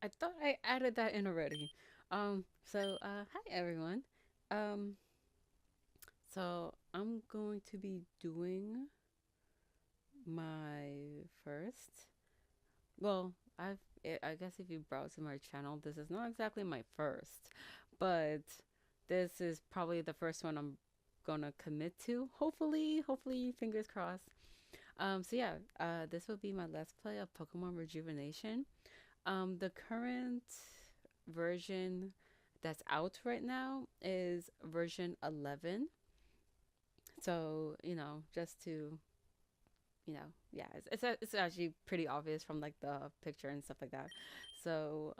I thought I added that in already. Hi everyone. Um, so I'm going to be doing my first. Well, I guess if you browse to my channel, this is not exactly my first, but this is probably the first one I'm gonna commit to. Hopefully, fingers crossed. This will be my let's play of Pokemon Rejuvenation. The current version that's out right now is version 11. So, just to, yeah, it's actually pretty obvious from like the picture and stuff like that. So,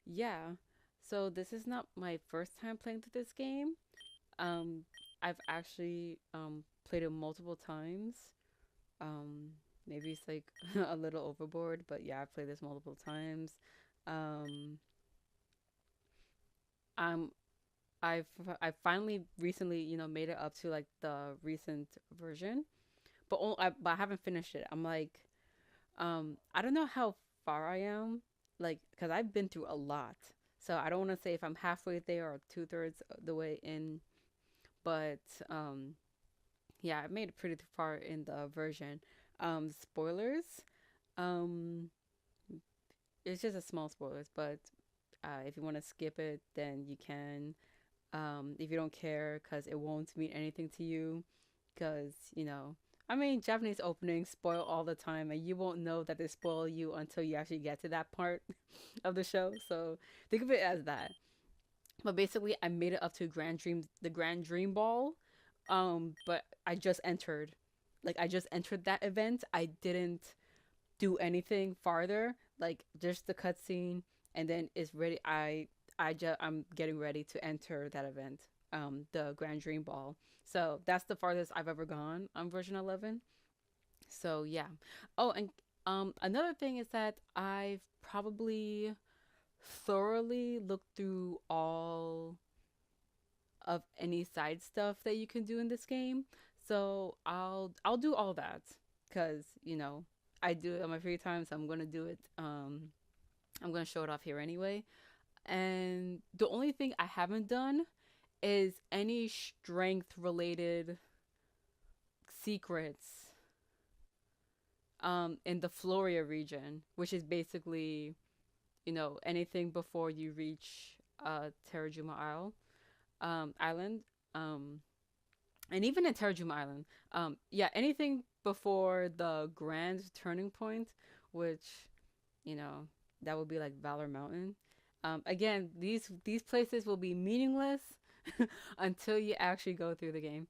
yeah. So this is not my first time playing through this game. Um, I've actually played it multiple times. Um, Maybe it's like a little overboard, but yeah, I've played this multiple times. Um, I'm I've I finally recently, made it up to like the recent version, but I haven't finished it. I'm like, I don't know how far I am, like, because I've been through a lot. So I don't want to say if I'm halfway there or 2/3 the way in, but um, yeah, I made it pretty far in the version. Spoilers. Um, it's just a small spoilers, but if you want to skip it, then you can. If you don't care, because it won't mean anything to you, because I mean, Japanese openings spoil all the time, and you won't know that they spoil you until you actually get to that part of the show. So think of it as that. But basically, I made it up to the Grand Dream Ball. But I just entered, like I just entered that event. I didn't do anything farther, like just the cutscene, and then it's ready. I'm getting ready to enter that event, the Grand Dream Ball. So that's the farthest I've ever gone on version 11. So yeah. Oh, and another thing is that I've probably thoroughly looked through all of any side stuff that you can do in this game. So I'll do all that because I do it on my free time, so I'm gonna do it. I'm gonna show it off here anyway. And the only thing I haven't done is any strength related secrets in the Floria region, which is basically anything before you reach Terrajuma Island. Um, and even in Terrajuma Island, yeah, anything before the grand turning point, which you know that would be like Valor Mountain. Again, these places will be meaningless until you actually go through the game.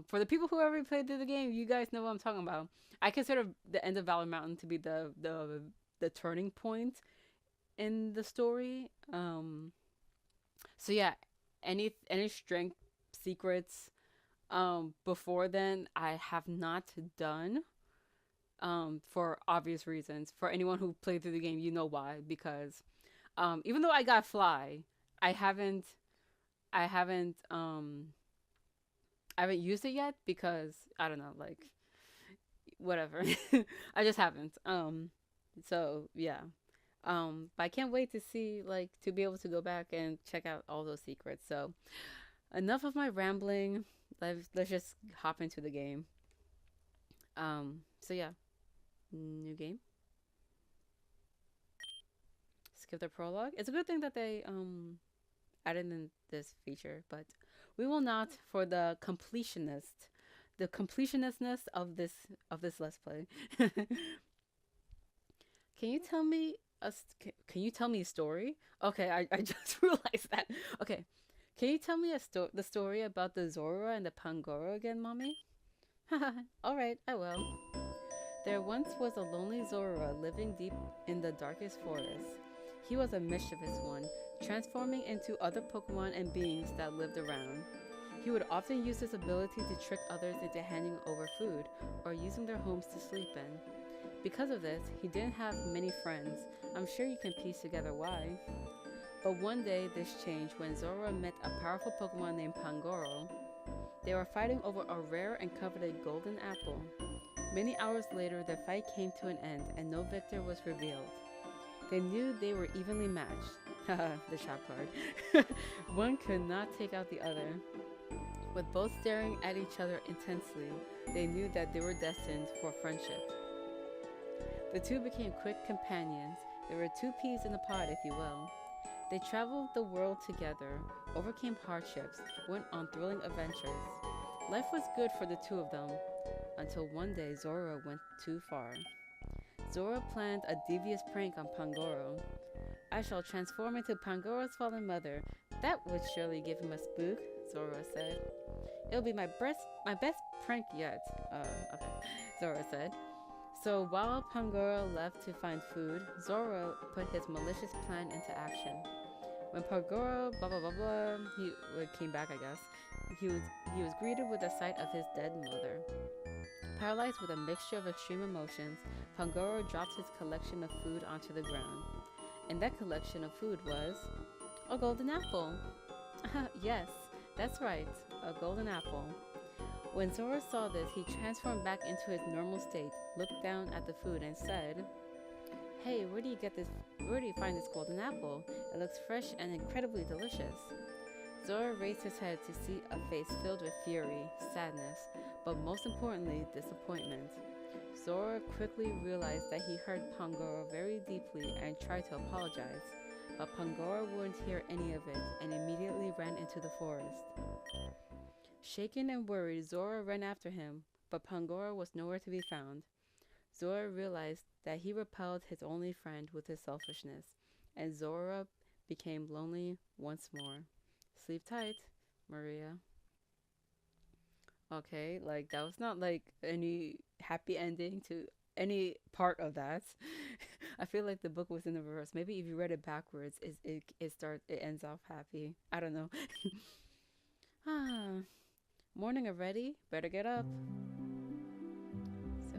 For the people who already played through the game, you guys know what I'm talking about. I consider the end of Valor Mountain to be the turning point in the story. So yeah, any strength secrets before then I have not done, for obvious reasons. For anyone who played through the game, you know why. Because even though I got fly, I haven't I haven't I haven't used it yet because I don't know, like whatever. I just haven't. So yeah. But I can't wait to see, like, to be able to go back and check out all those secrets. So enough of my rambling. Let's just hop into the game. So yeah, new game. Skip the prologue. It's a good thing that they added in this feature, but we will not for the completionistness of this let's play. Can you tell me can you tell me a story? Okay, I just realized that. Okay, can you tell me the story about the Zora and the Pangoro again, mommy? All right, I will. There once was a lonely Zora living deep in the darkest forest. He was a mischievous one, transforming into other Pokemon and beings that lived around. He would often use his ability to trick others into handing over food or using their homes to sleep in. Because of this, he didn't have many friends. I'm sure you can piece together why. But one day this changed when Zora met a powerful Pokemon named Pangoro. They were fighting over a rare and coveted golden apple. Many hours later, their fight came to an end and no victor was revealed. They knew they were evenly matched. Haha, the trap card. One could not take out the other. With both staring at each other intensely, they knew that they were destined for friendship. The two became quick companions. They were two peas in a pod, if you will. They traveled the world together, overcame hardships, went on thrilling adventures. Life was good for the two of them, until one day Zora went too far. Zora planned a devious prank on Pangoro. I shall transform into Pangoro's fallen mother. That would surely give him a spook, Zora said. It'll be my best prank yet, okay, Zora said. So while Pangoro left to find food, Zora put his malicious plan into action. When Pangoro, he came back, I guess, he was greeted with the sight of his dead mother. Paralyzed with a mixture of extreme emotions, Pangoro dropped his collection of food onto the ground. And that collection of food was a golden apple. Yes, that's right, a golden apple. When Zora saw this, he transformed back into his normal state, looked down at the food and said, Hey, where do you find this golden apple? It looks fresh and incredibly delicious. Zora raised his head to see a face filled with fury, sadness, but most importantly, disappointment. Zora quickly realized that he hurt Pangoro very deeply and tried to apologize, but Pangoro wouldn't hear any of it and immediately ran into the forest. Shaken and worried, Zora ran after him, but Pangoro was nowhere to be found. Zora realized that he repelled his only friend with his selfishness, and Zora became lonely once more. Sleep tight, Maria. Okay, like that was not like any happy ending to any part of that. I feel like the book was in the reverse. Maybe if you read it backwards, it ends off happy. I don't know. Morning already? Better get up. So,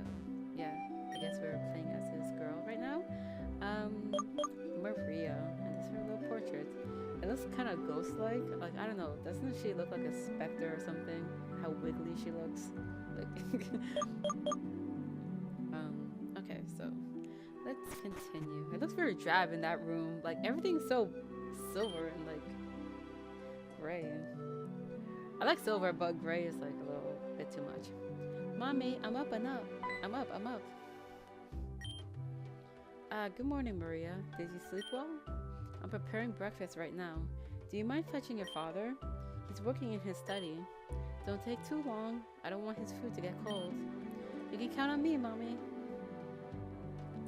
yeah, I guess we're playing as this girl right now. Maria, and this is her little portrait. It looks kind of ghost-like. Like, I don't know, doesn't she look like a specter or something? How wiggly she looks. Like, okay, so let's continue. It looks very drab in that room. Like, everything's so silver and, like, gray. I like silver, but gray is like a little bit too much. Mommy, I'm up and up. I'm up. Good morning, Maria. Did you sleep well? I'm preparing breakfast right now. Do you mind fetching your father? He's working in his study. Don't take too long. I don't want his food to get cold. You can count on me, Mommy.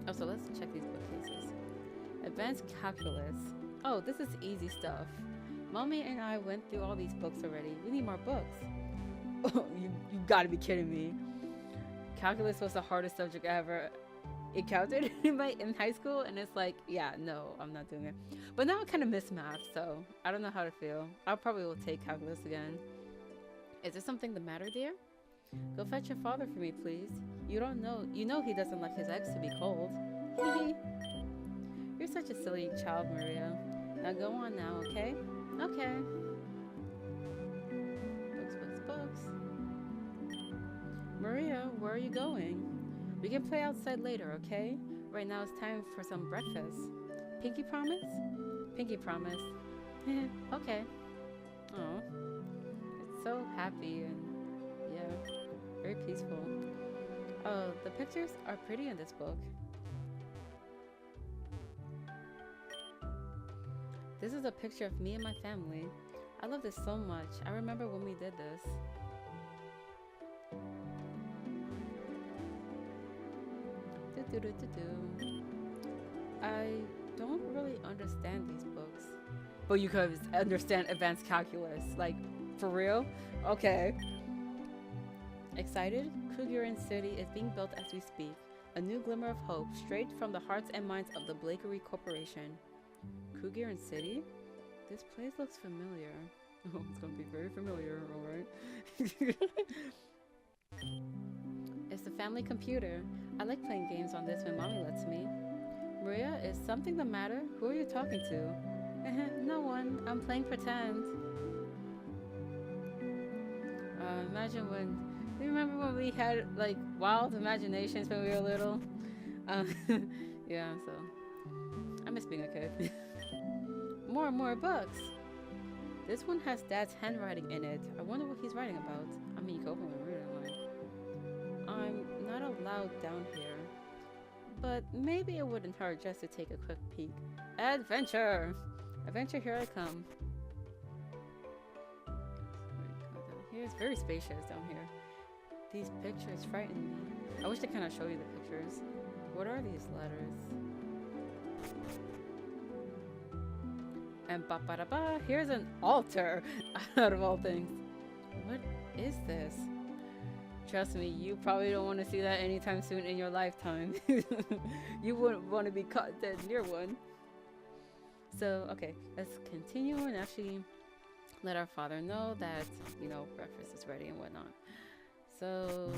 Oh, so let's check these bookcases. Advanced Calculus. Oh, this is easy stuff. Mommy and I went through all these books already. We need more books. Oh, you gotta be kidding me. Calculus was the hardest subject I ever encountered in high school, and it's like, yeah, no, I'm not doing it. But now I kind of miss math, so I don't know how to feel. I probably will take calculus again. Is there something the matter, dear? Go fetch your father for me, please. You know he doesn't like his eggs to be cold. You're such a silly child, Maria. Now go on now, okay? Okay. Books. Maria, where are you going? We can play outside later, okay? Right now it's time for some breakfast. Pinky promise? Pinky promise. Okay. Oh, it's so happy and yeah, very peaceful. Oh, the pictures are pretty in this book. This is a picture of me and my family. I love this so much. I remember when we did this. I don't really understand these books. But you could understand advanced calculus. Like, for real? Okay. Excited? Cougarin City is being built as we speak. A new glimmer of hope straight from the hearts and minds of the Blakery Corporation. Cougarin City? This place looks familiar. Oh, it's gonna be very familiar, alright? It's the family computer. I like playing games on this when Mommy lets me. Maria, is something the matter? Who are you talking to? No one. I'm playing pretend. Imagine when. Do you remember when we had like wild imaginations when we were little? Um, yeah. So I miss being a kid. More and more books. This one has Dad's handwriting in it. I wonder what he's writing about. I mean, you can open it and read it. I'm not allowed down here, but maybe it wouldn't hurt just to take a quick peek. Adventure! Adventure, here I come. Here it's very spacious down here. These pictures frighten me. I wish they kind of show you the pictures. What are these letters? And ba ba da ba, here's an altar out of all things. What is this? Trust me, you probably don't want to see that anytime soon in your lifetime. You wouldn't want to be caught dead near one. So, okay, let's continue and actually let our father know that, you know, breakfast is ready and whatnot. So,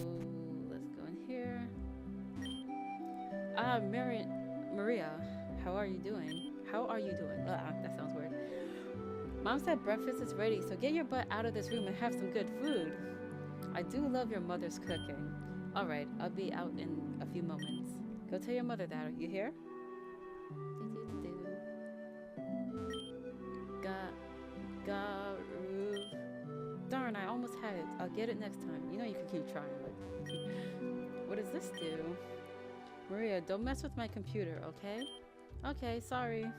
let's go in here. Maria, how are you doing? How are you doing? That sounds weird. Mom said breakfast is ready, so get your butt out of this room and have some good food. I do love your mother's cooking. Alright, I'll be out in a few moments. Go tell your mother that. Are you here? Garu. Darn, I almost had it. I'll get it next time. You know you can keep trying. Like, what does this do? Maria, don't mess with my computer, okay? Okay, sorry.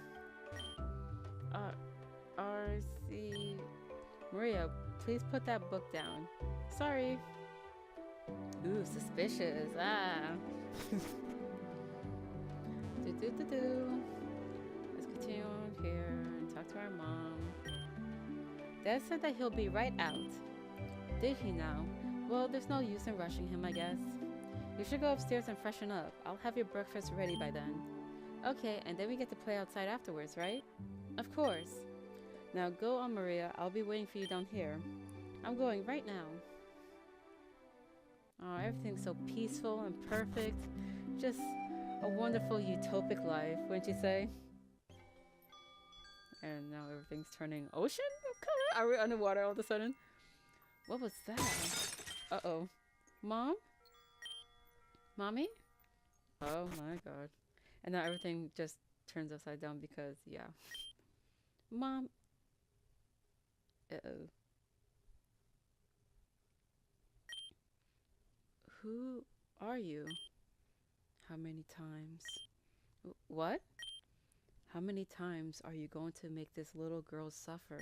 RC. Maria, please put that book down. Sorry. Ooh, suspicious. Let's continue on here and talk to our mom. Dad said that he'll be right out. Did he now? Well, there's no use in rushing him, I guess. You should go upstairs and freshen up. I'll have your breakfast ready by then. Okay, and then we get to play outside afterwards, right? Of course. Now go on, Maria. I'll be waiting for you down here. I'm going right now. Oh, everything's so peaceful and perfect. Just a wonderful utopic life, wouldn't you say? And now everything's turning ocean color? Are we underwater all of a sudden? What was that? Uh-oh. Mom? Mommy? Oh my god. And now everything just turns upside down because, yeah. Mom. Uh-oh. Who are you? How many times? What? How many times are you going to make this little girl suffer?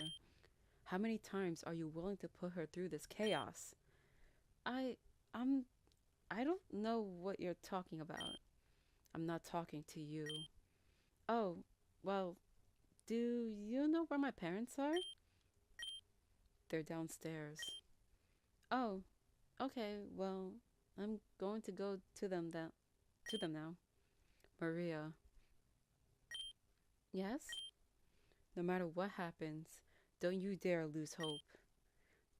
How many times are you willing to put her through this chaos? I don't know what you're talking about. I'm not talking to you. Oh, well, do you know where my parents are? They're downstairs. Oh, okay, well, I'm going to go to them now. Maria. Yes? No matter what happens, don't you dare lose hope.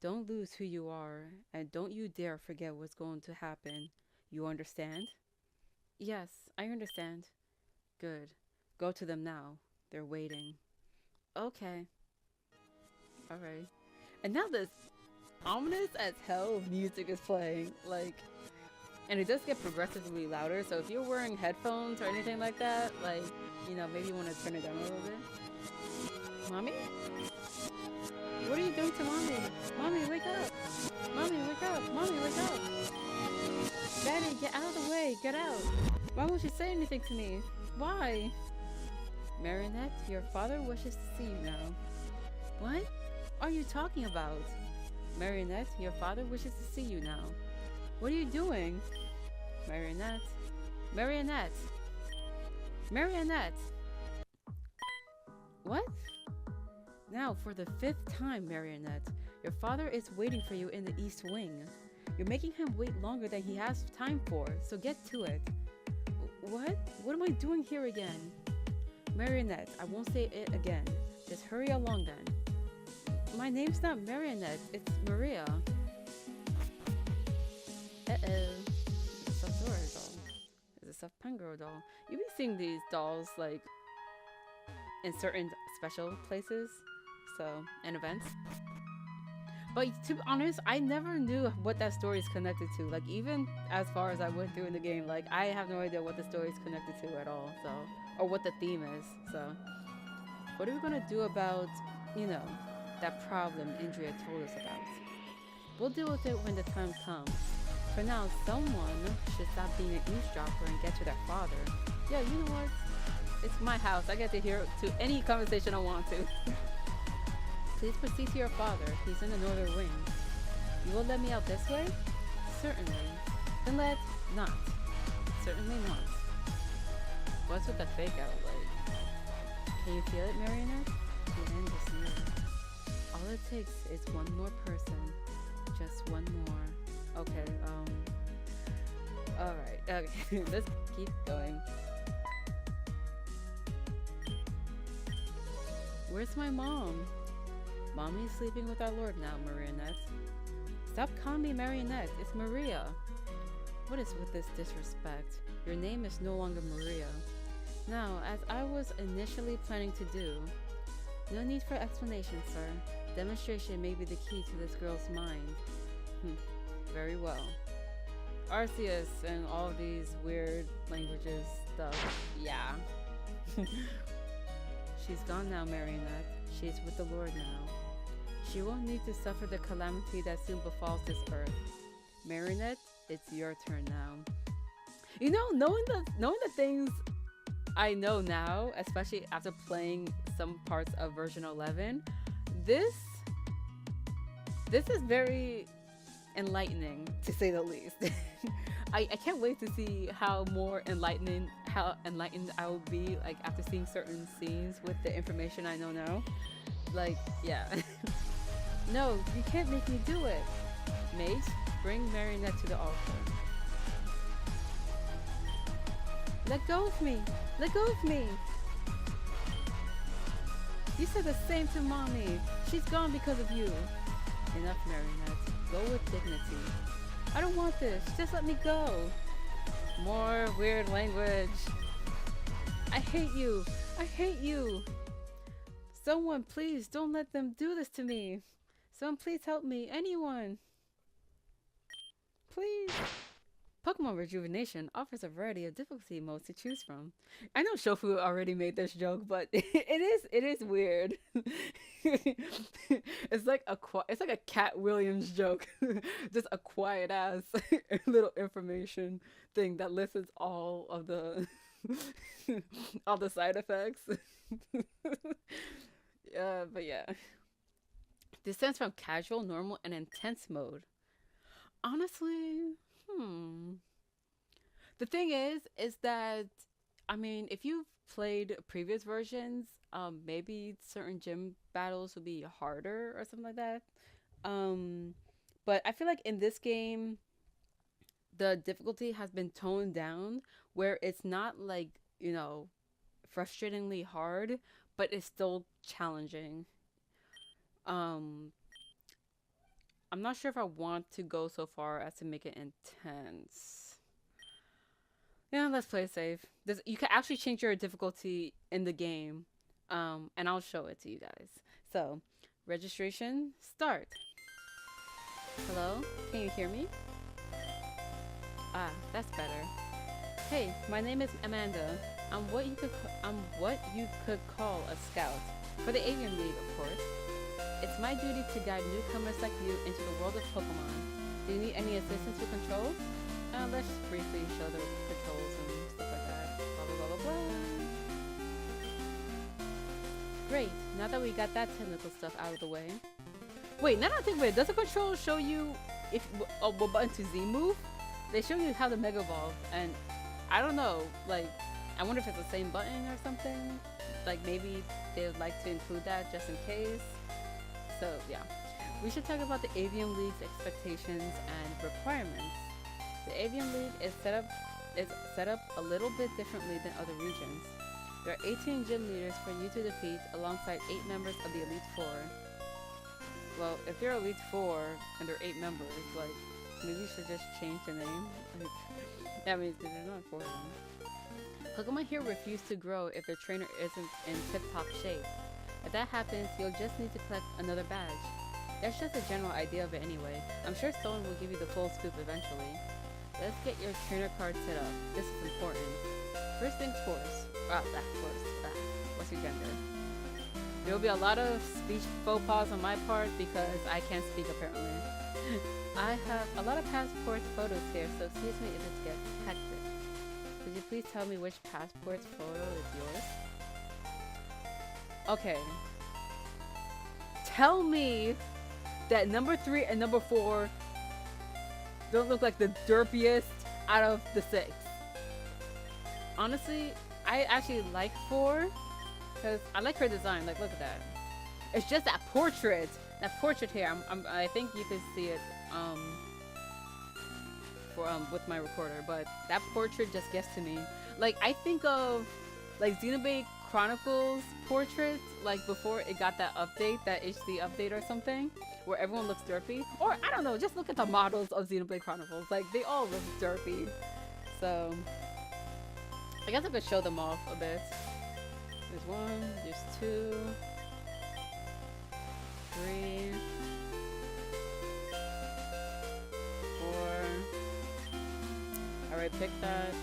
Don't lose who you are, and don't you dare forget what's going to happen. You understand? Yes, I understand. Good. Go to them now. They're waiting. Okay. Alright. And now this ominous as hell music is playing. Like, and it does get progressively louder, so if you're wearing headphones or anything like that, like, you know, maybe you want to turn it down a little bit. Mommy? What are you doing to Mommy? Mommy, wake up! Mommy, wake up! Mommy, wake up! Daddy, get out of the way! Get out! Why won't you say anything to me? Why? Marionette, your father wishes to see you now. What are you talking about? Marionette, your father wishes to see you now. What are you doing? Marionette. Marionette. Marionette. What? Now, for the 5th time, Marionette, your father is waiting for you in the East Wing. You're making him wait longer than he has time for, so get to it. What? What am I doing here again? Marionette, I won't say it again. Just hurry along then. My name's not Marionette, it's Maria. Uh-oh. It's a stuffed Dora doll. It's a stuffed Pangoro doll. You be seeing these dolls, like, in certain special places, so, and events. But to be honest, I never knew what that story is connected to. Like, even as far as I went through in the game, like, I have no idea what the story is connected to at all, so, or what the theme is, so. What are we gonna do about, you know, that problem Indria told us about? We'll deal with it when the time comes. For now, someone should stop being an eavesdropper and get to their father. Yeah, you know what? It's my house. I get to hear to any conversation I want to. Please proceed to your father. He's in the northern wing. You will let me out this way? Certainly. Then let not. Certainly not. What's with the fake out like? Can you feel it, Marionette? The end is near. All it takes is one more person. Just one more. Okay, alright, okay, let's keep going. Where's my mom? Mommy's sleeping with our lord now, Marionette. Stop calling me Marionette, it's Maria. What is with this disrespect? Your name is no longer Maria. Now, as I was initially planning to do, no need for explanation, sir. Demonstration may be the key to this girl's mind. Very well. Arceus and all these weird languages stuff. Yeah. She's gone now, Marionette. She's with the Lord now. She won't need to suffer the calamity that soon befalls this earth. Marionette, it's your turn now. You know, knowing the things I know now, especially after playing some parts of version 11, this is very enlightening, to say the least. I can't wait to see how enlightened I will be, like, after seeing certain scenes with the information I know now. Like, yeah. No, you can't make me do it. Mate, bring Marionette to the altar. Let go of me! Let go of me! You said the same to Mommy. She's gone because of you. Enough, Marionette. Go with dignity. I don't want this. Just let me go. More weird language. I hate you. I hate you. Someone, please, don't let them do this to me. Someone, please help me. Anyone. Please. Pokemon Rejuvenation offers a variety of difficulty modes to choose from. I know Shofu already made this joke, but it is weird. It's like a Cat Williams joke. Just a quiet ass little information thing that lists all of the all the side effects. But yeah. This stands from casual, normal, and intense mode. Honestly, the thing is that, I mean, if you've played previous versions, maybe certain gym battles will be harder or something like that. But I feel like in this game, the difficulty has been toned down where it's not like, you know, frustratingly hard, but it's still challenging. I'm not sure if I want to go so far as to make it intense. Yeah, let's play it safe. You can actually change your difficulty in the game, and I'll show it to you guys. So, registration, start. Hello, can you hear me? Ah, that's better. Hey, my name is Amanda. I'm what you could call a scout for the Aevium League, of course. It's my duty to guide newcomers like you into the world of Pokemon. Do you need any assistance with controls? Let's briefly show the controls and stuff like that. Blah, blah, blah, blah, blah. Great. Now that we got that technical stuff out of the way. Wait, now that I think about it, does the control show you what button to Z move? They show you how to Mega Evolve, and I don't know, like, I wonder if it's the same button or something. Like, maybe they would like to include that just in case. So yeah, we should talk about the Aevium League's expectations and requirements. The Aevium League is set up a little bit differently than other regions. There are 18 gym leaders for you to defeat alongside 8 members of the Elite Four. Well, if they're Elite Four and there are 8 members, like, maybe you should just change the name. That means they're not 4 of them. Pokemon here refuse to grow if their trainer isn't in tip-top shape. If that happens, you'll just need to collect another badge. That's just a general idea of it anyway. I'm sure Stone will give you the full scoop eventually. Let's get your trainer card set up. This is important. First things first. What's your gender? There will be a lot of speech faux pas on my part because I can't speak apparently. I have a lot of passport photos here, so excuse me if it gets hectic. Could you please tell me which passport's photo is yours? Okay. Tell me that number 3 and number 4 don't look like the derpiest out of the 6. Honestly, I actually like 4 because I like her design. Like, look at that. It's just that portrait here. I think you can see it with my recorder, but that portrait just gets to me. Like, I think of like Xenoblade Chronicles portraits, like before it got that update, that HD update or something, where everyone looks derpy. Or I don't know, just look at the models of Xenoblade Chronicles. Like, they all look derpy. So I guess I could show them off a bit. There's 1, there's 2, 3, 4. Alright, pick that.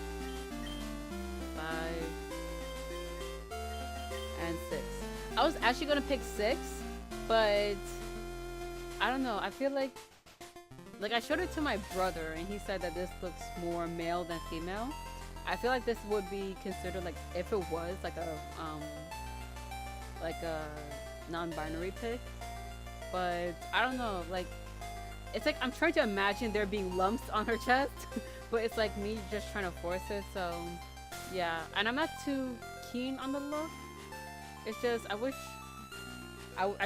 5 and 6. I was actually gonna pick 6, but I don't know. I feel like I showed it to my brother and he said that this looks more male than female. I feel like this would be considered, like, if it was like a non-binary pick, but I don't know. Like, it's like I'm trying to imagine there being lumps on her chest, but it's like me just trying to force it. So yeah, and I'm not too keen on the look. It's just I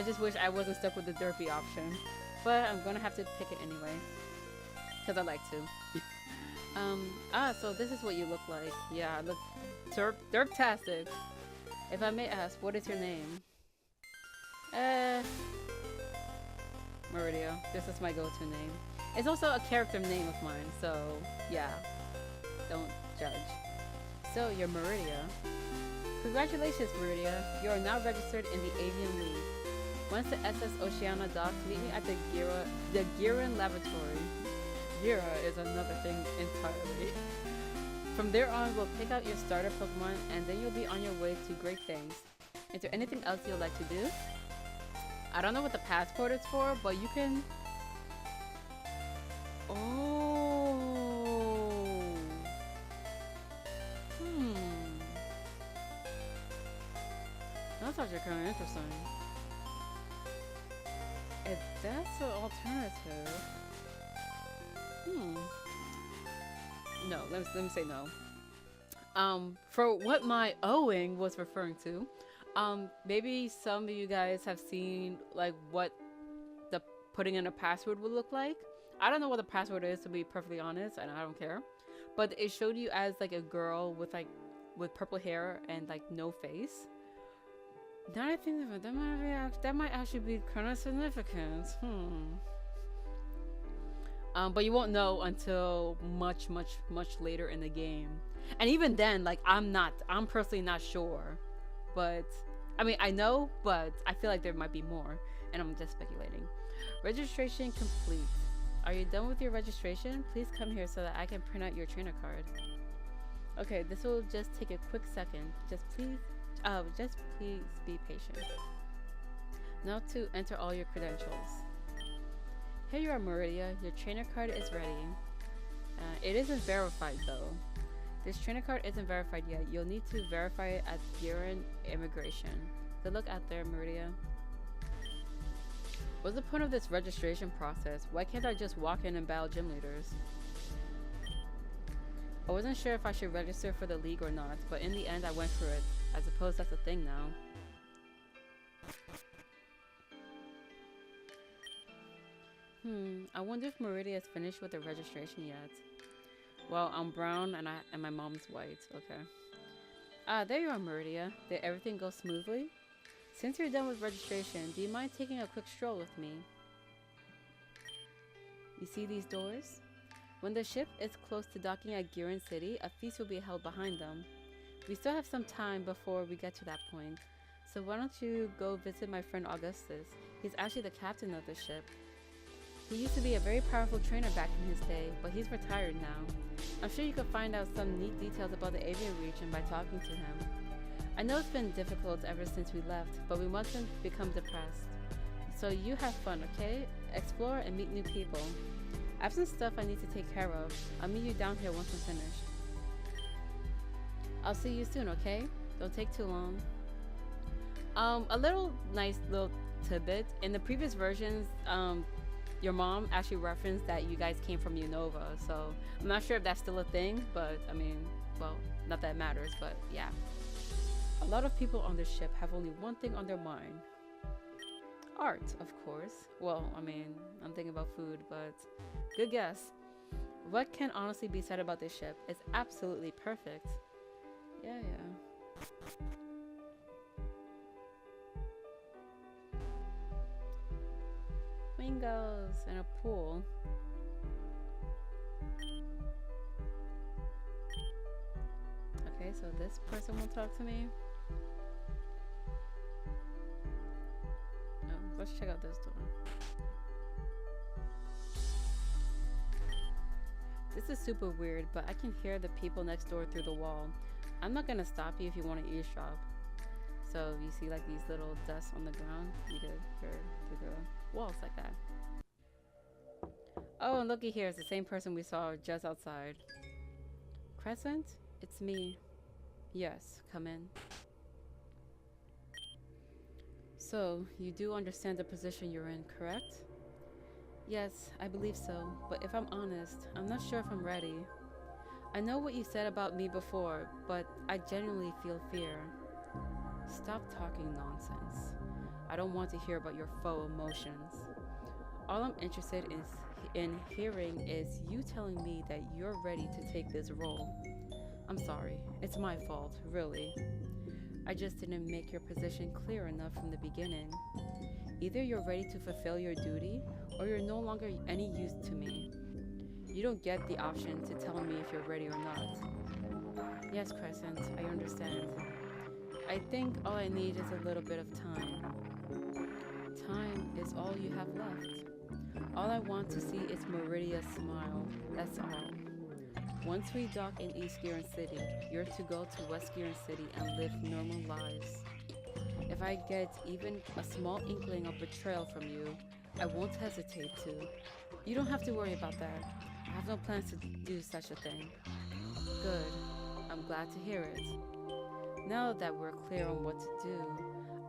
just wish I wasn't stuck with the derpy option, but I'm gonna have to pick it anyway because I like to. So this is what you look like. Yeah, look derptastic. If I may ask, what is your name? Mauridea. This is my go-to name. It's also a character name of mine, so yeah, don't judge. So you're Mauridea. Congratulations, Mauridea. You are now registered in the Aevium League. Once the SS Oceana docks, meet me at the Giran Laboratory. Gira is another thing entirely. From there on, we'll pick out your starter Pokemon, and then you'll be on your way to great things. Is there anything else you'd like to do? I don't know what the passport is for, but you can... Oh. That's actually kind of interesting. If that's an alternative... No, let me say no. For what my owing was referring to, maybe some of you guys have seen like what the putting in a password would look like. I don't know what the password is, to be perfectly honest, and I don't care. But it showed you as like a girl with purple hair and like no face. Now I think of it, that might actually be kind of significant. But you won't know until much later in the game. And even then, like, I'm personally not sure. But, I mean, I know, but I feel like there might be more. And I'm just speculating. Registration complete. Are you done with your registration? Please come here so that I can print out your trainer card. Okay, this will just take a quick second. Just please be patient. Now to enter all your credentials. Here you are, Mauridea. Your trainer card is ready. It isn't verified though. This trainer card isn't verified yet. You'll need to verify it at Giran Immigration. Good luck out there, Mauridea. What's the point of this registration process? Why can't I just walk in and battle gym leaders? I wasn't sure if I should register for the league or not, but in the end I went through it. I suppose that's a thing now. I wonder if Mauridea is finished with the registration yet. Well, I'm brown and my mom's white. Okay. There you are, Mauridea. Did everything go smoothly? Since you're done with registration, do you mind taking a quick stroll with me? You see these doors? When the ship is close to docking at Giran City, a feast will be held behind them. We still have some time before we get to that point, So why don't you go visit my friend Augustus? He's actually the captain of the ship. He used to be a very powerful trainer back in his day, but he's retired now. I'm sure you could find out some neat details about the Aevium region by talking to him. I know it's been difficult ever since we left, but we mustn't become depressed. So you have fun, okay? Explore and meet new people. I have some stuff I need to take care of. I'll meet you down here once I'm finished. I'll see you soon, okay? Don't take too long. A nice little tidbit. In the previous versions, your mom actually referenced that you guys came from Unova, so I'm not sure if that's still a thing, but I mean, well, not that it matters, but yeah. A lot of people on this ship have only one thing on their mind. Art, of course. Well, I mean, I'm thinking about food, but good guess. What can honestly be said about this ship? It's absolutely perfect. Yeah. Windows and a pool. Okay, so this person will talk to me. Oh, let's check out this door. This is super weird, but I can hear the people next door through the wall. I'm not gonna stop you if you want to eavesdrop. So you see like these little dusts on the ground? You could hear through the walls like that. Oh, and looky here, it's the same person we saw just outside. Crescent? It's me. Yes, come in. So, you do understand the position you're in, correct? Yes, I believe so, but if I'm honest, I'm not sure if I'm ready. I know what you said about me before, but I genuinely feel fear. Stop talking nonsense. I don't want to hear about your faux emotions. All I'm interested in hearing is you telling me that you're ready to take this role. I'm sorry, it's my fault, really. I just didn't make your position clear enough from the beginning. Either you're ready to fulfill your duty, or you're no longer any use to me. You don't get the option to tell me if you're ready or not. Yes, Crescent, I understand. I think all I need is a little bit of time. Time is all you have left. All I want to see is Mauridea smile, that's all. Once we dock in East Giron City, you're to go to West Giron City and live normal lives. If I get even a small inkling of betrayal from you, I won't hesitate to. You don't have to worry about that. I have no plans to do such a thing. Good. I'm glad to hear it. Now that we're clear on what to do,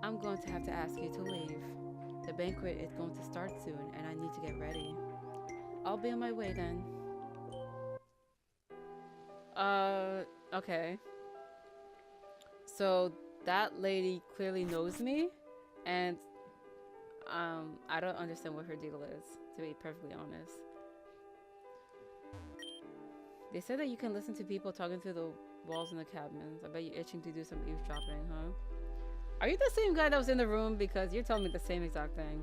I'm going to have to ask you to leave. The banquet is going to start soon and I need to get ready. I'll be on my way then. Okay. So that lady clearly knows me, and I don't understand what her deal is, to be perfectly honest. They said that you can listen to people talking through the walls in the cabins. I bet you're itching to do some eavesdropping, huh? Are you the same guy that was in the room? Because you're telling me the same exact thing.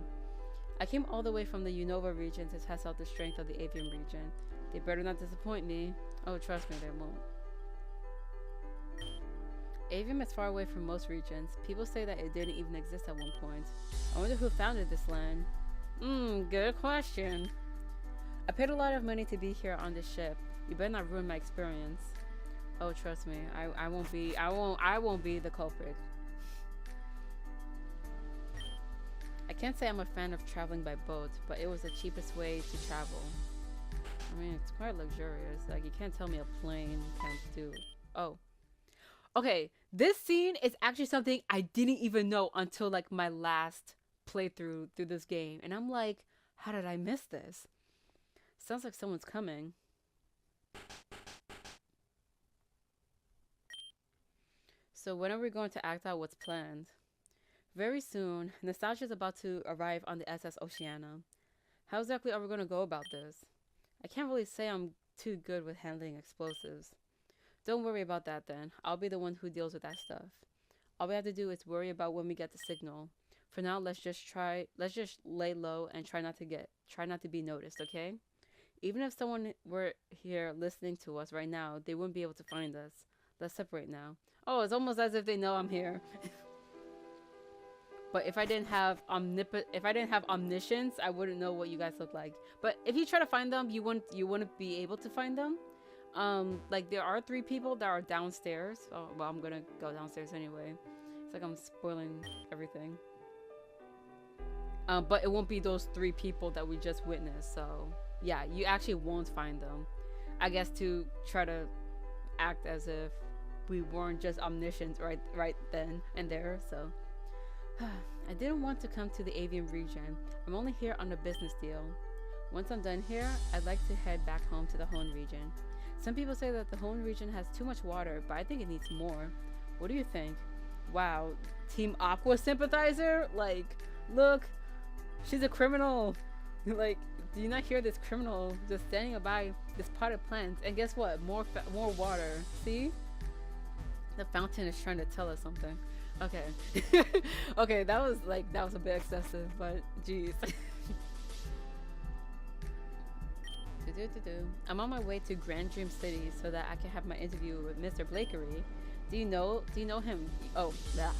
I came all the way from the Unova region to test out the strength of the Aevium region. They better not disappoint me. Oh, trust me, they won't. Aevium is far away from most regions. People say that it didn't even exist at one point. I wonder who founded this land. Good question. I paid a lot of money to be here on this ship. You better not ruin my experience. Oh, trust me, I won't be the culprit. I can't say I'm a fan of traveling by boat, but it was the cheapest way to travel. I mean, it's quite luxurious. Like, you can't tell me a plane can't do. Oh. Okay, this scene is actually something I didn't even know until like my last playthrough through this game. And I'm like, how did I miss this? Sounds like someone's coming. So when are we going to act out what's planned? Very soon, Nostalgia is about to arrive on the SS Oceania. How exactly are we going to go about this? I can't really say I'm too good with handling explosives. Don't worry about that then. I'll be the one who deals with that stuff. All we have to do is worry about when we get the signal. For now, let's just lay low and try not to be noticed, okay? Even if someone were here listening to us right now, they wouldn't be able to find us. Let's separate now. Oh, it's almost as if they know I'm here. But if I didn't have omniscience, I wouldn't know what you guys look like. But if you try to find them, you wouldn't be able to find them. Like there are 3 people that are downstairs. Oh, well, I'm gonna go downstairs anyway. It's like I'm spoiling everything. But it won't be those 3 people that we just witnessed. So yeah, you actually won't find them. I guess to try to act as if we weren't just omniscient right then and there. So I didn't want to come to the Aevium region. I'm only here on a business deal. Once I'm done here, I'd like to head back home to the Hone region. Some people say that the Hone region has too much water, but I think it needs more. What do you think? Wow, Team Aqua sympathizer? Like, look, she's a criminal. Like, do you not hear this criminal just standing by this potted plant? And guess what? More water. See? The fountain is trying to tell us something. Okay. Okay, that was a bit excessive, but geez. I'm on my way to Grand Dream City so that I can have my interview with Mr. Blakery. Do you know him? Oh, yeah.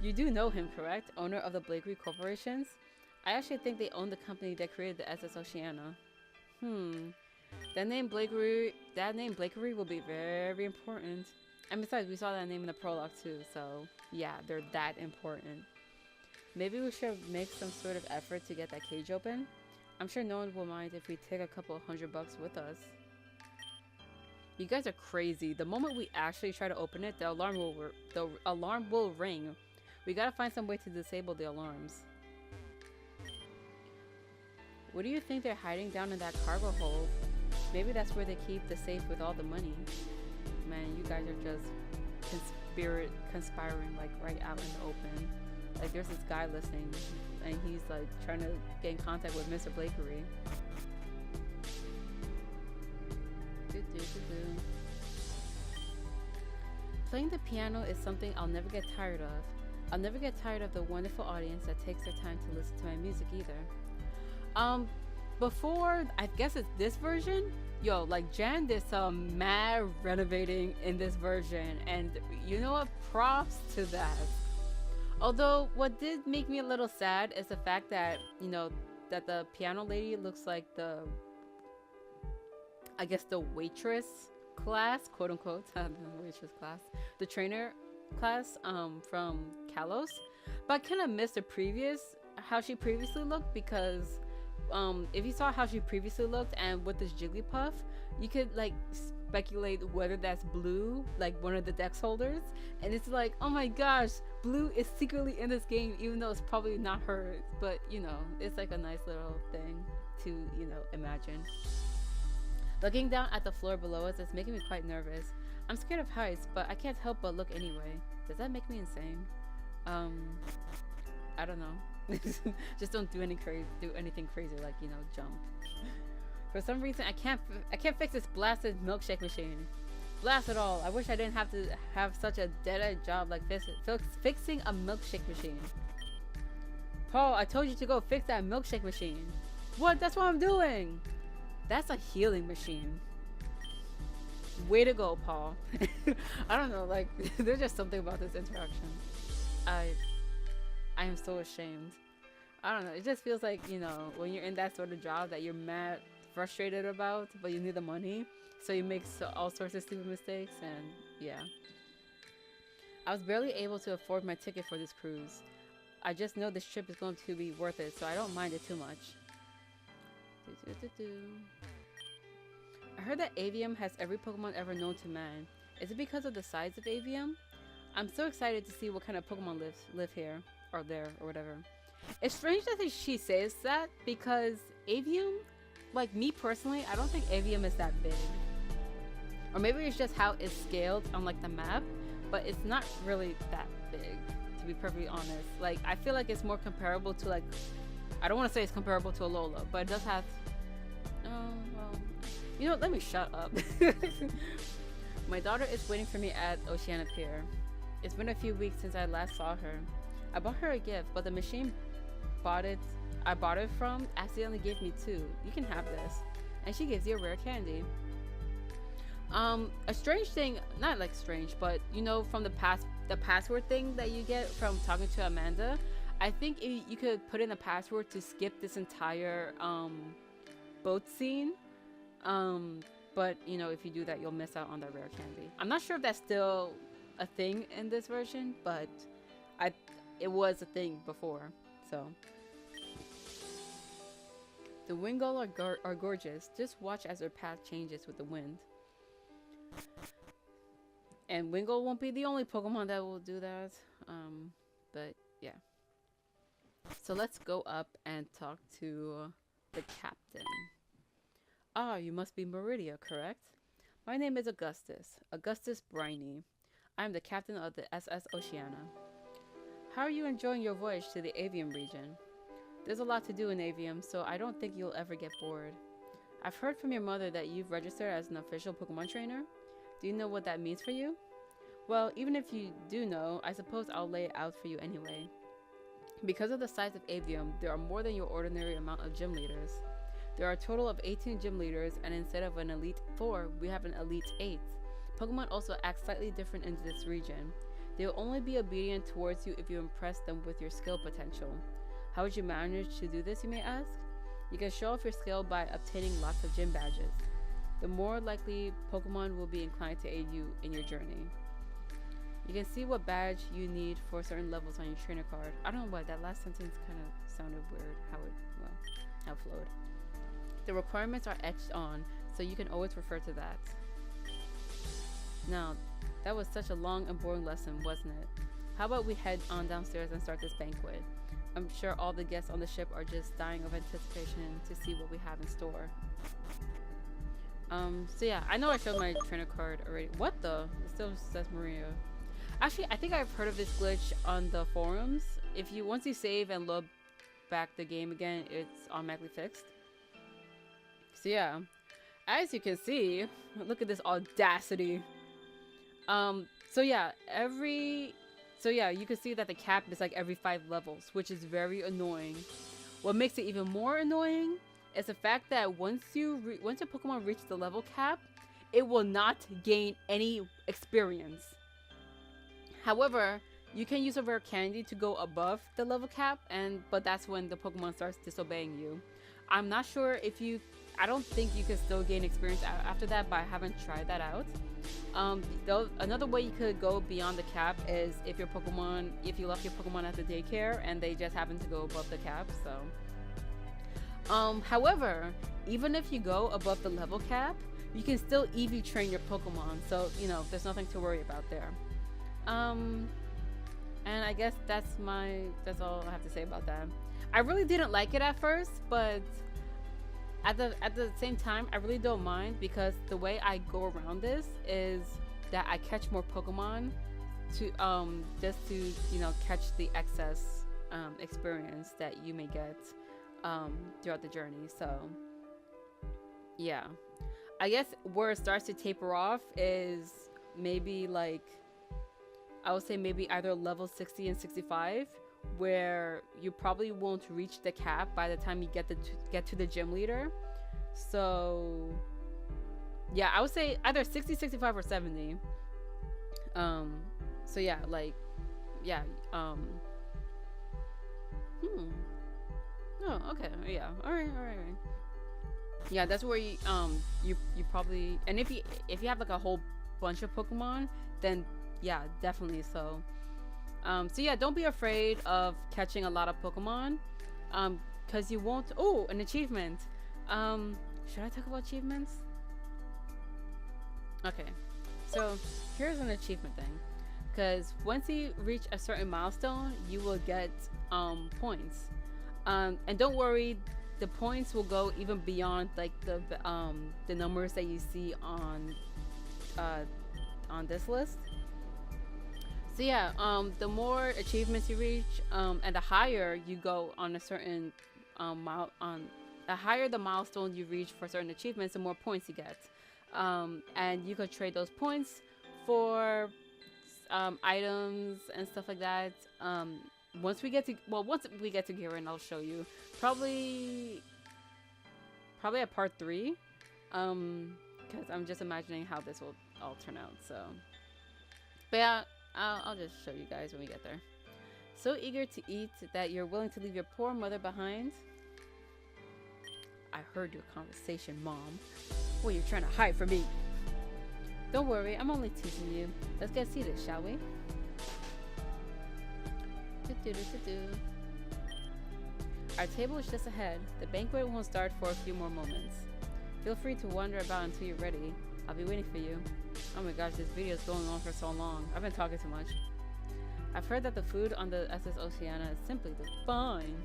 You do know him, correct? Owner of the Blakery Corporations? I actually think they own the company that created the SS Oceana. That name Blakery will be very important. And besides, we saw that name in the prologue too, so yeah, they're that important. Maybe we should make some sort of effort to get that cage open. I'm sure no one will mind if we take a couple $100 with us. You guys are crazy. The moment we actually try to open it, the alarm will ring. We gotta find some way to disable the alarms. What do you think they're hiding down in that cargo hold? Maybe that's where they keep the safe with all the money. Man, you guys are just conspiring like right out in the open. Like there's this guy listening and he's like trying to get in contact with Mr. Blakery. Playing the piano is something I'll never get tired of. I'll never get tired of the wonderful audience that takes their time to listen to my music either. Before, I guess it's this version, yo, like Jan did some mad renovating in this version, and you know what, props to that. Although what did make me a little sad is the fact that, you know, that the piano lady looks like the, I guess the waitress class, quote unquote, the waitress class, the trainer class from Kalos. But I kind of missed how she previously looked, because if you saw how she previously looked and with this Jigglypuff, you could like speculate whether that's Blue, like one of the Dex holders, and it's like, oh my gosh, Blue is secretly in this game even though it's probably not her, but you know, it's like a nice little thing to, you know, imagine. Looking down at the floor below us is making me quite nervous. I'm scared of heights, but I can't help but look anyway. Does that make me insane? I don't know. Just don't do anything crazy, like, you know, jump. For some reason, I can't fix this blasted milkshake machine. Blast it all. I wish I didn't have to have such a dead-end job like this, fixing a milkshake machine. Paul, I told you to go fix that milkshake machine. What? That's what I'm doing. That's a healing machine. Way to go, Paul. I don't know, like, there's just something about this interaction. I am so ashamed. I don't know, it just feels like, you know, when you're in that sort of job that you're mad frustrated about, but you need the money, so you make all sorts of stupid mistakes, and yeah. I was barely able to afford my ticket for this cruise. I just know this trip is going to be worth it, so I don't mind it too much. I heard that Aevium has every Pokemon ever known to man. Is it because of the size of Aevium? I'm so excited to see what kind of Pokemon live here, or there, or whatever. It's strange that she says that, because Aevium, like me personally, I don't think Aevium is that big. Or maybe it's just how it's scaled on like the map, but it's not really that big, to be perfectly honest. Like, I feel like it's more comparable to, like, I don't want to say it's comparable to Alola, but it does have, well, you know, let me shut up. My daughter is waiting for me at Oceana Pier. It's been a few weeks since I last saw her. I bought her a gift, but the machine I bought it from accidentally gave me 2. You can have this. And she gives you a rare candy. A strange thing, not like strange, but you know, from the past the password thing that you get from talking to Amanda, I think you could put in a password to skip this entire boat scene. But you know, if you do that, you'll miss out on the rare candy. I'm not sure if that's still a thing in this version, but it was a thing before. So the Wingull are gorgeous. Just watch as their path changes with the wind. And Wingull won't be the only Pokemon that will do that. But yeah. So let's go up and talk to the captain. Ah, you must be Mauridea, correct? My name is Augustus Brainy. I am the captain of the SS Oceania. How are you enjoying your voyage to the Aevium region? There's a lot to do in Aevium, so I don't think you'll ever get bored. I've heard from your mother that you've registered as an official Pokemon trainer. Do you know what that means for you? Well, even if you do know, I suppose I'll lay it out for you anyway. Because of the size of Aevium, there are more than your ordinary amount of gym leaders. There are a total of 18 gym leaders, and instead of an Elite 4, we have an Elite 8. Pokemon also act slightly different in this region. They will only be obedient towards you if you impress them with your skill potential. How would you manage to do this, you may ask? You can show off your skill by obtaining lots of gym badges. The more likely Pokemon will be inclined to aid you in your journey. You can see what badge you need for certain levels on your trainer card. I don't know why that last sentence kind of sounded weird, how it flowed. The requirements are etched on, so you can always refer to that. Now, that was such a long and boring lesson, wasn't it? How about we head on downstairs and start this banquet? I'm sure all the guests on the ship are just dying of anticipation to see what we have in store. So yeah, I know I showed my trainer card already. What the? It still says Maria. Actually, I think I've heard of this glitch on the forums. Once you save and load back the game again, it's automatically fixed. So yeah, as you can see, look at this audacity. So yeah, you can see that the cap is like every 5 levels, which is very annoying. What makes it even more annoying is the fact that once your Pokemon reaches the level cap, it will not gain any experience. However, you can use a rare candy to go above the level cap, but that's when the Pokemon starts disobeying you. I'm not sure if I don't think you can still gain experience after that, but I haven't tried that out. Another way you could go beyond the cap is if you left your Pokemon at the daycare and they just happen to go above the cap. So, however, even if you go above the level cap, you can still EV train your Pokemon. So there's nothing to worry about there. And I guess that's all I have to say about that. I really didn't like it at first, but at the same time, I really don't mind, because the way I go around this is that I catch more Pokemon to just to catch the excess experience that you may get throughout the journey. So yeah, I guess where it starts to taper off is maybe I would say maybe either level 60 and 65, where you probably won't reach the cap by the time you get to the gym leader. So yeah, I would say either 60, 65, or 70. So yeah, oh, okay, yeah, all right. Yeah, that's where you probably, and if you have like a whole bunch of Pokemon, then yeah, definitely. So yeah, don't be afraid of catching a lot of Pokemon, because you won't. Oh, an achievement. Should I talk about achievements? Okay, so here's an achievement thing, because once you reach a certain milestone, you will get points, and don't worry, the points will go even beyond like the numbers that you see on this list. So yeah, the more achievements you reach, and the higher you go on a certain the higher the milestone you reach for certain achievements, the more points you get. And you could trade those points for items and stuff like that. Once we get to Garen, I'll show you. Probably at part 3, because I'm just imagining how this will all turn out. So, but yeah, I'll just show you guys when we get there. So eager to eat that you're willing to leave your poor mother behind? I heard your conversation, Mom. What are you trying to hide from me? Don't worry, I'm only teasing you. Let's get seated, shall we? Our table is just ahead. The banquet won't start for a few more moments. Feel free to wander about until you're ready. I'll be waiting for you. Oh my gosh, this video is going on for so long. I've been talking too much. I've heard that the food on the SS Oceana is simply divine.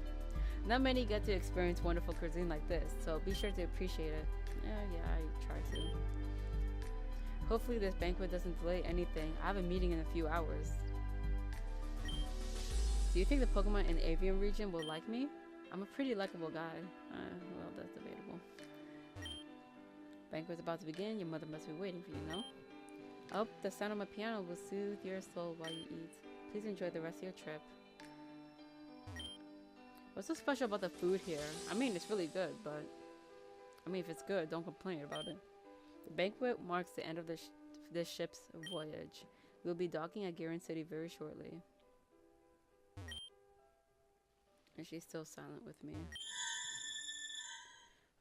Not many get to experience wonderful cuisine like this, so be sure to appreciate it. Yeah, I try to. Hopefully this banquet doesn't delay anything. I have a meeting in a few hours. Do you think the Pokemon in Aevium region will like me? I'm a pretty likable guy. Well, that's debatable. Banquet's about to begin. Your mother must be waiting for you, no? I hope the sound of my piano will soothe your soul while you eat. Please enjoy the rest of your trip. What's so special about the food here? I mean, it's really good, but... I mean, if it's good, don't complain about it. The banquet marks the end of this ship's voyage. We'll be docking at Garen City very shortly. And she's still silent with me.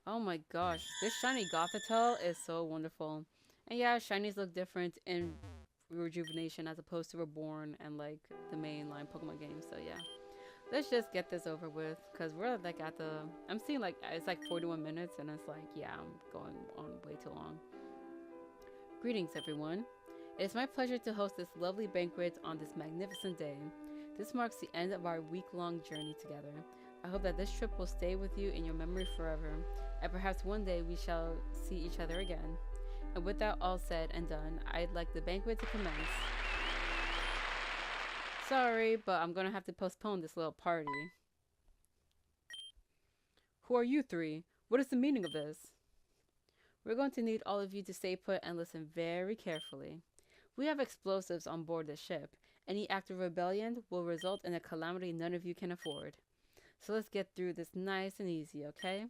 Oh my gosh, this shiny Gothitelle is so wonderful. And yeah, shinies look different in Rejuvenation as opposed to Reborn and like the mainline Pokemon games. So yeah, let's just get this over with because we're like at the... I'm seeing like it's like 41 minutes and it's like, yeah, I'm going on way too long. Greetings everyone. It is my pleasure to host this lovely banquet on this magnificent day. This marks the end of our week-long journey together. I hope that this trip will stay with you in your memory forever, and perhaps one day we shall see each other again. And with that all said and done, I'd like the banquet to commence. Sorry, but I'm gonna have to postpone this little party. Who are you three? What is the meaning of this? We're going to need all of you to stay put and listen very carefully. We have explosives on board the ship. Any act of rebellion will result in a calamity none of you can afford. So let's get through this nice and easy, okay?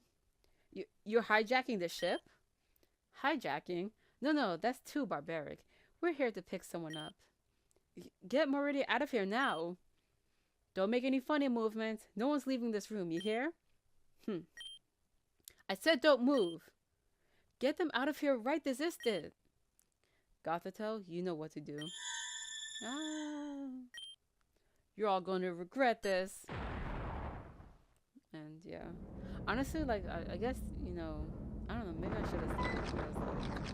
You're hijacking the ship? Hijacking? No, that's too barbaric. We're here to pick someone up. Get Mauridea out of here now. Don't make any funny movements. No one's leaving this room, you hear? I said don't move. Get them out of here right this instant. Gothitelle, you know what to do. You're all going to regret this. And yeah, honestly, like I guess, you know, I don't know, maybe I should have stayed because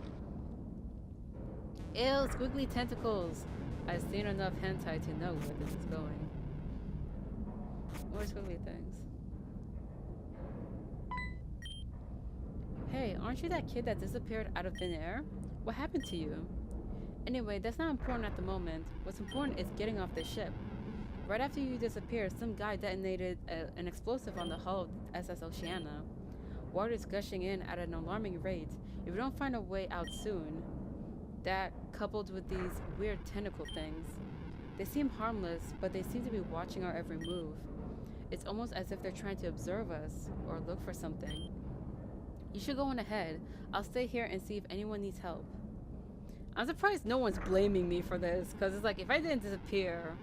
ew, squiggly tentacles. I've seen enough hentai to know where this is going. More squiggly things. Hey, aren't you that kid that disappeared out of thin air? What happened to you? Anyway, that's not important at the moment. What's important is getting off the ship. Right after you disappeared, some guy detonated an explosive on the hull of SS Oceana. Water is gushing in at an alarming rate. If we don't find a way out soon, that coupled with these weird tentacle things, they seem harmless, but they seem to be watching our every move. It's almost as if they're trying to observe us or look for something. You should go on ahead. I'll stay here and see if anyone needs help. I'm surprised no one's blaming me for this, because it's like, if I didn't disappear,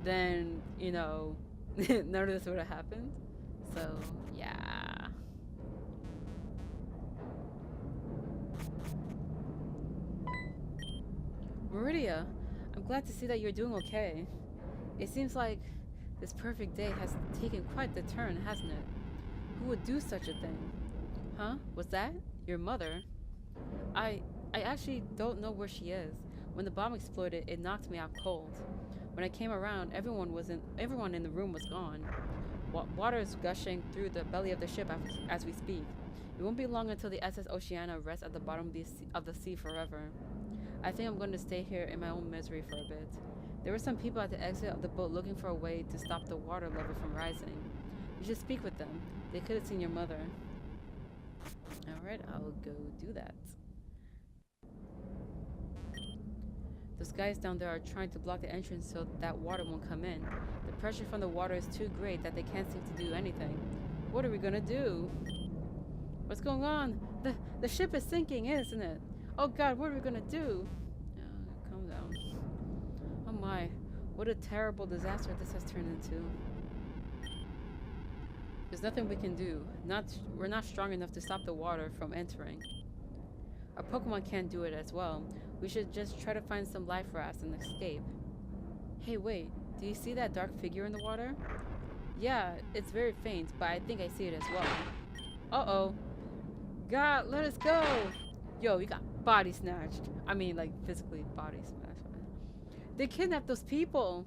then, you know, none of this would have happened. So, yeah. Mauridea, I'm glad to see that you're doing okay. It seems like this perfect day has taken quite the turn, hasn't it? Who would do such a thing? Huh? Was that your mother? I actually don't know where she is. When the bomb exploded, it knocked me out cold. When I came around, everyone in the room was gone. Water is gushing through the belly of the ship as we speak. It won't be long until the SS Oceana rests at the bottom of the sea forever. I think I'm going to stay here in my own misery for a bit. There were some people at the exit of the boat looking for a way to stop the water level from rising. You should speak with them. They could have seen your mother. Alright, I'll go do that. Those guys down there are trying to block the entrance so that water won't come in. The pressure from the water is too great that they can't seem to do anything. What are we gonna do? What's going on? The ship is sinking, isn't it? Oh god, what are we gonna do? Calm down. Oh my, what a terrible disaster this has turned into. There's nothing we can do. We're not strong enough to stop the water from entering. Our Pokemon can't do it as well. We should just try to find some life rafts and escape. Hey, wait. Do you see that dark figure in the water? Yeah, it's very faint, but I think I see it as well. Uh-oh. God, let us go! Yo, you got body snatched. I mean, like, physically body snatched. They kidnapped those people!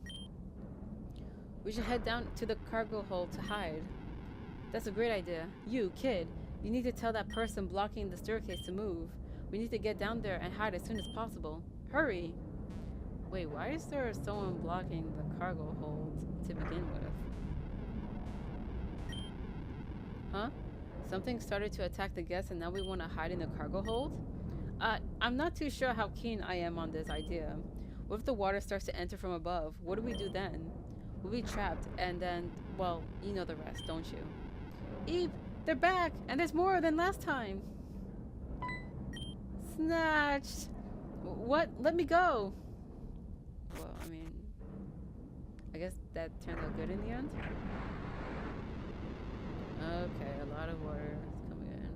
We should head down to the cargo hold to hide. That's a great idea. You, kid, you need to tell that person blocking the staircase to move. We need to get down there and hide as soon as possible. Hurry! Wait, why is there someone blocking the cargo hold to begin with? Huh? Something started to attack the guests and now we want to hide in the cargo hold? I'm not too sure how keen I am on this idea. What if the water starts to enter from above? What do we do then? We'll be trapped and then, well, you know the rest, don't you? Eve, they're back! And there's more than last time! Snatched! What? Let me go! Well, I mean, I guess that turned out good in the end. Okay, a lot of water is coming in.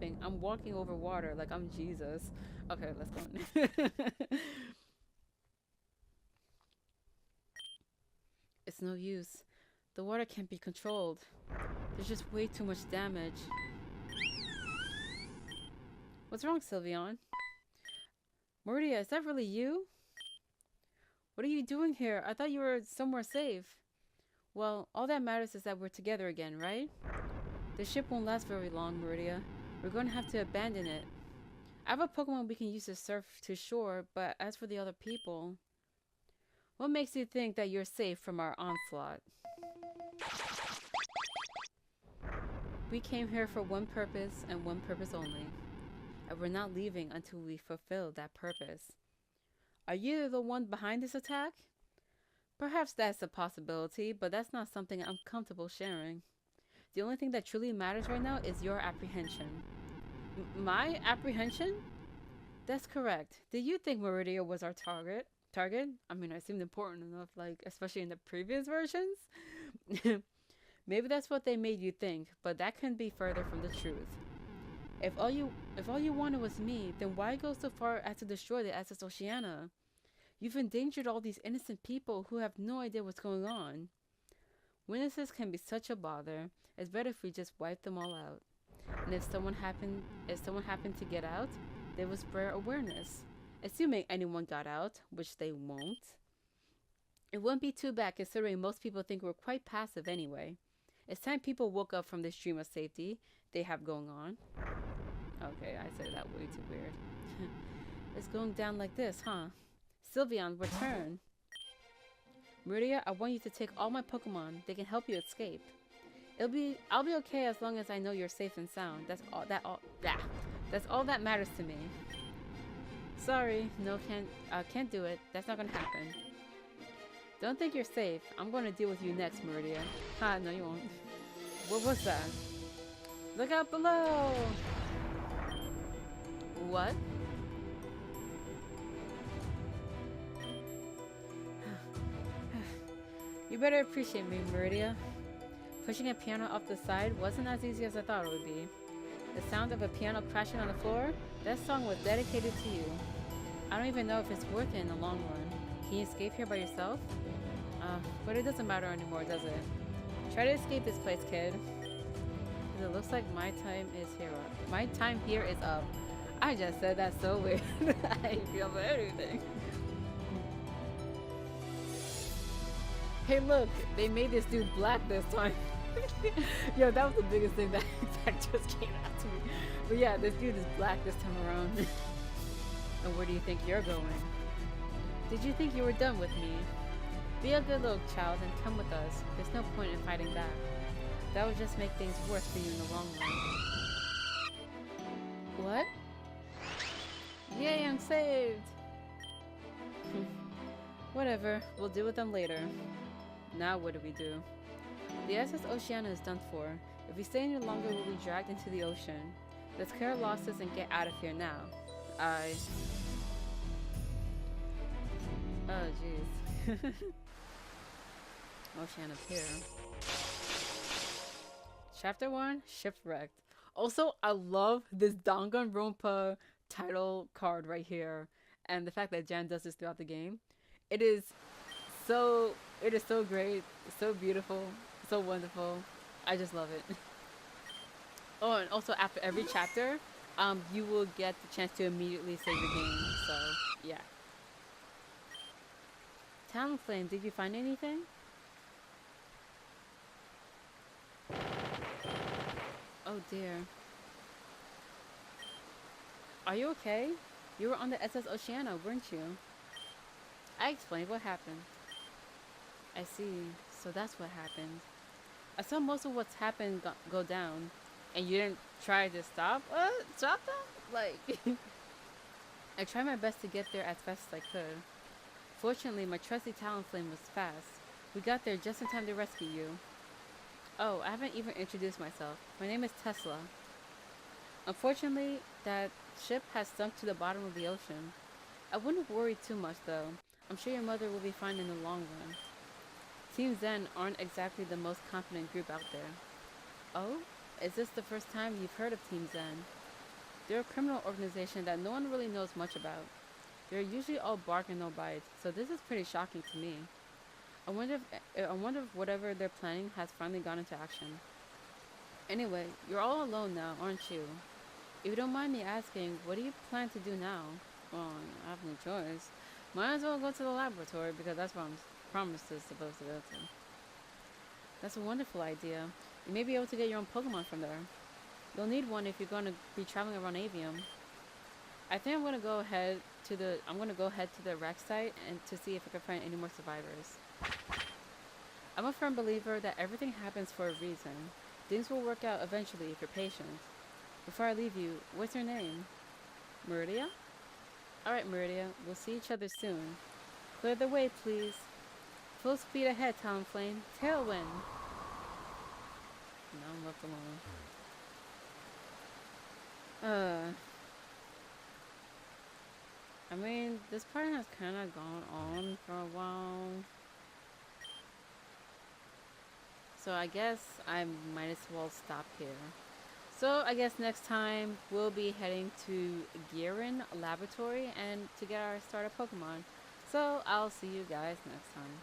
And I'm walking over water like I'm Jesus. Okay, let's go on. It's no use. The water can't be controlled. There's just way too much damage. What's wrong, Sylveon? Mauridea, is that really you? What are you doing here? I thought you were somewhere safe. Well, all that matters is that we're together again, right? The ship won't last very long, Mauridea. We're going to have to abandon it. I have a Pokemon we can use to surf to shore, but as for the other people... What makes you think that you're safe from our onslaught? We came here for one purpose and one purpose only. And we're not leaving until we fulfill that purpose. Are you the one behind this attack? Perhaps that's a possibility, but that's not something I'm comfortable sharing. The only thing that truly matters right now is your apprehension. My apprehension? That's correct. Did you think Mauridea was our target? I mean, I seemed important enough, like, especially in the previous versions. Maybe that's what they made you think, but that couldn't be further from the truth. If all you wanted was me, then why go so far as to destroy the SS Oceania? You've endangered all these innocent people who have no idea what's going on. Witnesses can be such a bother. It's better if we just wipe them all out. And if someone happened to get out, they would spread awareness. Assuming anyone got out, which they won't. It wouldn't be too bad considering most people think we're quite passive anyway. It's time people woke up from this dream of safety they have going on. Okay, I said that way too weird. It's going down like this, huh? Sylveon, return. Mauridea, I want you to take all my Pokemon. They can help you escape. I'll be okay as long as I know you're safe and sound. That's all that matters to me. Sorry, no, can't do it. That's not gonna happen. Don't think you're safe. I'm gonna deal with you next, Mauridea. Ha, no you won't. What was that? Look out below! What? You better appreciate me, Mauridea. Pushing a piano off the side wasn't as easy as I thought it would be. The sound of a piano crashing on the floor, that song was dedicated to you. I don't even know if it's worth it in the long run. Can you escape here by yourself? But it doesn't matter anymore, does it? Try to escape this place, kid. Because it looks like my time is here up. My time here is up. I just said that so weird. I ain't feel for anything. Hey look, they made this dude black this time. Yo, that was the biggest thing that just came out to me. But yeah, this dude is black this time around. And where do you think you're going? Did you think you were done with me? Be a good little child and come with us. There's no point in fighting back. That would just make things worse for you in the long run. What? Yay, I'm saved! Whatever, we'll deal with them later. Now what do we do? The SS Oceania is done for. If we stay any longer, we'll be dragged into the ocean. Let's clear our losses and get out of here now. Oh, jeez. Ocean up here. Chapter 1, Shipwrecked. Also, I love this Danganronpa title card right here. And the fact that Jan does this throughout the game. It is so, it is so great, so beautiful, so wonderful. I just love it. Oh, and also after every chapter, you will get the chance to immediately save your game. So, yeah. Talonflame, did you find anything? Oh dear. Are you okay? You were on the SS Oceana, weren't you? I explained what happened. I see. So that's what happened. I saw most of what's happened go down, and you didn't try to stop them? Like, I tried my best to get there as fast as I could. Fortunately, my trusty Talonflame was fast. We got there just in time to rescue you. Oh, I haven't even introduced myself. My name is Tesla. Unfortunately, that ship has sunk to the bottom of the ocean. I wouldn't worry too much though. I'm sure your mother will be fine in the long run. Team Zen aren't exactly the most confident group out there. Oh? Is this the first time you've heard of Team Zen? They're a criminal organization that no one really knows much about. They're usually all bark and no bite, so this is pretty shocking to me. I wonder if whatever they're planning has finally gone into action. Anyway, you're all alone now, aren't you? If you don't mind me asking, what do you plan to do now? Well, I have no choice. Might as well go to the laboratory because that's where I'm promised is supposed to go to. That's a wonderful idea. You may be able to get your own Pokemon from there. You'll need one if you're going to be traveling around Aevium. I think I'm gonna go ahead to the wreck site and to see if I can find any more survivors. I'm a firm believer that everything happens for a reason. Things will work out eventually if you're patient. Before I leave you, what's your name? Mauridea? Alright, Mauridea, we'll see each other soon. Clear the way, please. Full speed ahead, Talonflame. Tailwind! Now I'm left alone. I mean, this part has kind of gone on for a while. So I guess I might as well stop here. So I guess next time we'll be heading to Garen Laboratory and to get our starter Pokemon. So I'll see you guys next time.